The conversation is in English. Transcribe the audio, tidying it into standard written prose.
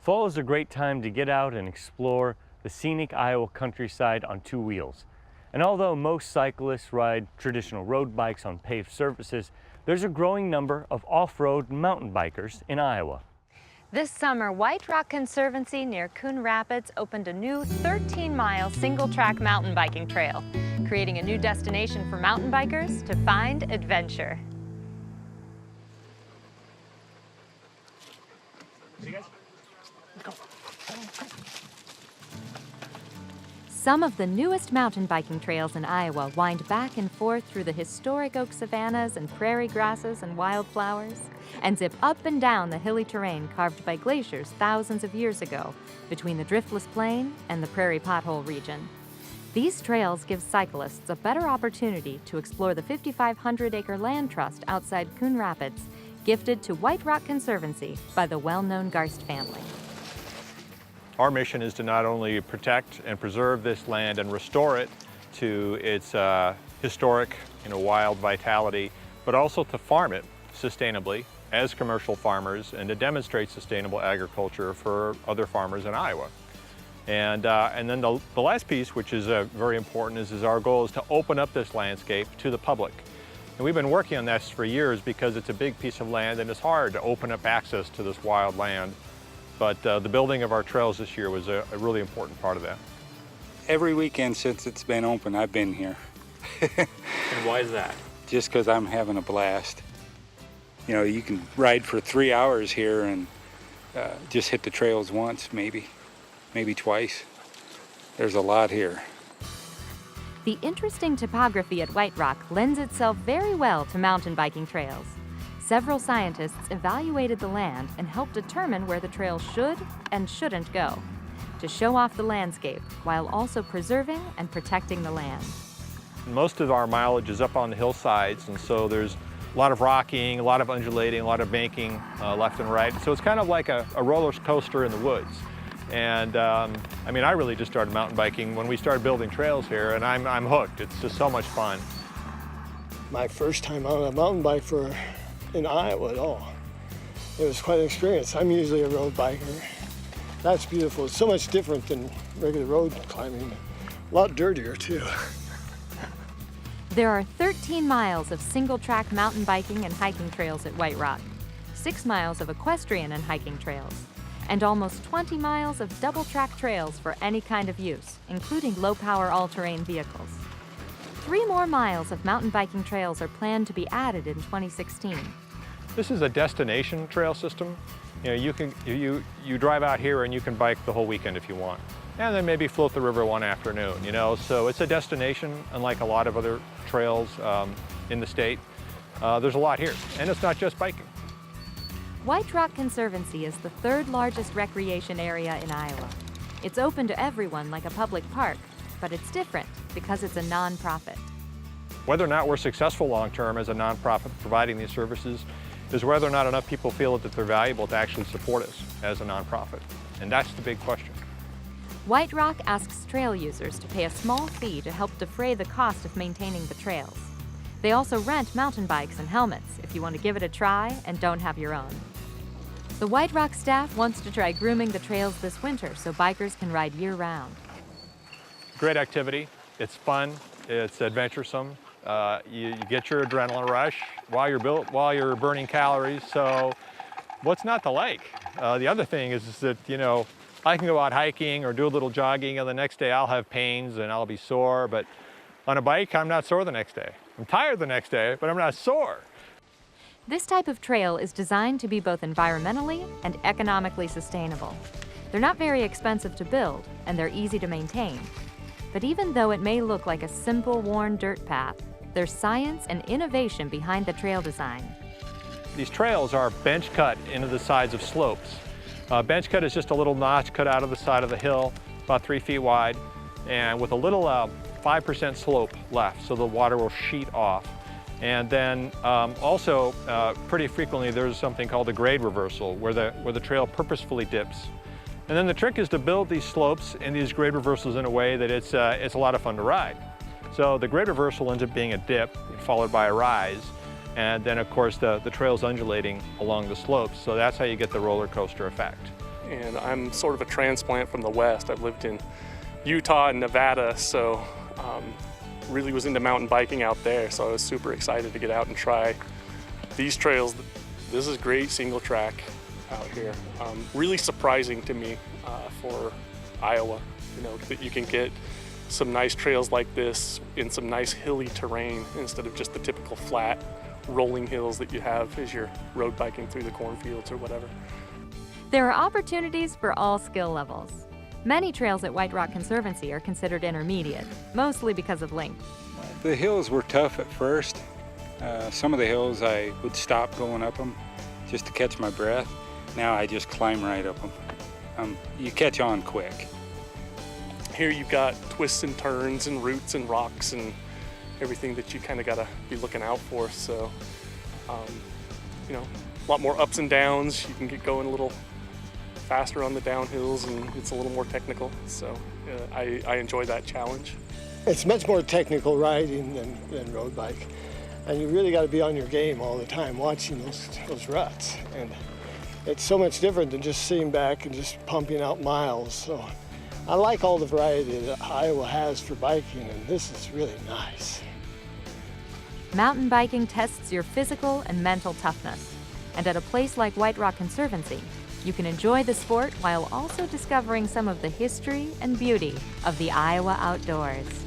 Fall is a great time to get out and explore the scenic Iowa countryside on two wheels. And although most cyclists ride traditional road bikes on paved surfaces, there's a growing number of off-road mountain bikers in Iowa. This summer, Whiterock Conservancy near Coon Rapids opened a new 13-mile single-track mountain biking trail, creating a new destination for mountain bikers to find adventure. See you guys? Some of the newest mountain biking trails in Iowa wind back and forth through the historic oak savannas and prairie grasses and wildflowers, and zip up and down the hilly terrain carved by glaciers thousands of years ago between the driftless plain and the prairie pothole region. These trails give cyclists a better opportunity to explore the 5,500-acre land trust outside Coon Rapids, gifted to Whiterock Conservancy by the well-known Garst family. Our mission is to not only protect and preserve this land and restore it to its historic, wild vitality, but also to farm it sustainably as commercial farmers and to demonstrate sustainable agriculture for other farmers in Iowa. And then the last piece, which is very important, is our goal is to open up this landscape to the public. And we've been working on this for years because it's a big piece of land and it's hard to open up access to this wild land. But the building of our trails this year was a really important part of that. Every weekend since it's been open, I've been here. And why is that? Just because I'm having a blast. You can ride for 3 hours here and just hit the trails once, maybe twice. There's a lot here. The interesting topography at Whiterock lends itself very well to mountain biking trails. Several scientists evaluated the land and helped determine where the trail should and shouldn't go, to show off the landscape while also preserving and protecting the land. Most of our mileage is up on the hillsides, and so there's a lot of rocking, a lot of undulating, a lot of banking left and right. So it's kind of like a roller coaster in the woods. And I really just started mountain biking when we started building trails here, and I'm hooked. It's just so much fun. My first time on a mountain bike in Iowa at all. It was quite an experience. I'm usually a road biker. That's beautiful. It's so much different than regular road climbing. A lot dirtier too. There are 13 miles of single-track mountain biking and hiking trails at Whiterock, 6 miles of equestrian and hiking trails, and almost 20 miles of double-track trails for any kind of use, including low-power all-terrain vehicles. 3 more miles of mountain biking trails are planned to be added in 2016. This is a destination trail system. You drive out here and you can bike the whole weekend if you want. And then maybe float the river one afternoon, So it's a destination, unlike a lot of other trails in the state. There's a lot here, and it's not just biking. Whiterock Conservancy is the 3rd largest recreation area in Iowa. It's open to everyone like a public park, but it's different because it's a nonprofit. Whether or not we're successful long-term as a nonprofit providing these services is whether or not enough people feel that they're valuable to actually support us as a nonprofit. And that's the big question. Whiterock asks trail users to pay a small fee to help defray the cost of maintaining the trails. They also rent mountain bikes and helmets if you want to give it a try and don't have your own. The Whiterock staff wants to try grooming the trails this winter so bikers can ride year-round. Great activity. It's fun. It's adventuresome. You get your adrenaline rush while you're burning calories. So what's not to like? The other thing is that, I can go out hiking or do a little jogging, and the next day I'll have pains and I'll be sore. But on a bike, I'm not sore the next day. I'm tired the next day, but I'm not sore. This type of trail is designed to be both environmentally and economically sustainable. They're not very expensive to build, and they're easy to maintain. But even though it may look like a simple, worn dirt path, there's science and innovation behind the trail design. These trails are bench cut into the sides of slopes. Bench cut is just a little notch cut out of the side of the hill, about 3 feet wide, and with a little 5% slope left, so the water will sheet off. And then also, pretty frequently, there's something called a grade reversal, where the trail purposefully dips. And then the trick is to build these slopes and these grade reversals in a way that it's a lot of fun to ride. So the grade reversal ends up being a dip, followed by a rise. And then, of course, the trail's undulating along the slopes. So that's how you get the roller coaster effect. and I'm sort of a transplant from the West. I've lived in Utah and Nevada, so really was into mountain biking out there, so I was super excited to get out and try these trails. This is great single track out here. Really surprising to me for Iowa, that you can get some nice trails like this in some nice hilly terrain instead of just the typical flat rolling hills that you have as you're road biking through the cornfields or whatever. There are opportunities for all skill levels. Many trails at Whiterock Conservancy are considered intermediate, mostly because of length. The hills were tough at first. Some of the hills I would stop going up them just to catch my breath. Now I just climb right up them. You catch on quick. Here you've got twists and turns and roots and rocks and everything that you kind of got to be looking out for. So, a lot more ups and downs. You can get going a little faster on the downhills, and it's a little more technical. So I enjoy that challenge. It's much more technical riding than road bike. And you really got to be on your game all the time watching those ruts. And it's so much different than just sitting back and just pumping out miles. So I like all the variety that Iowa has for biking, and this is really nice. Mountain biking tests your physical and mental toughness. And at a place like Whiterock Conservancy, you can enjoy the sport while also discovering some of the history and beauty of the Iowa outdoors.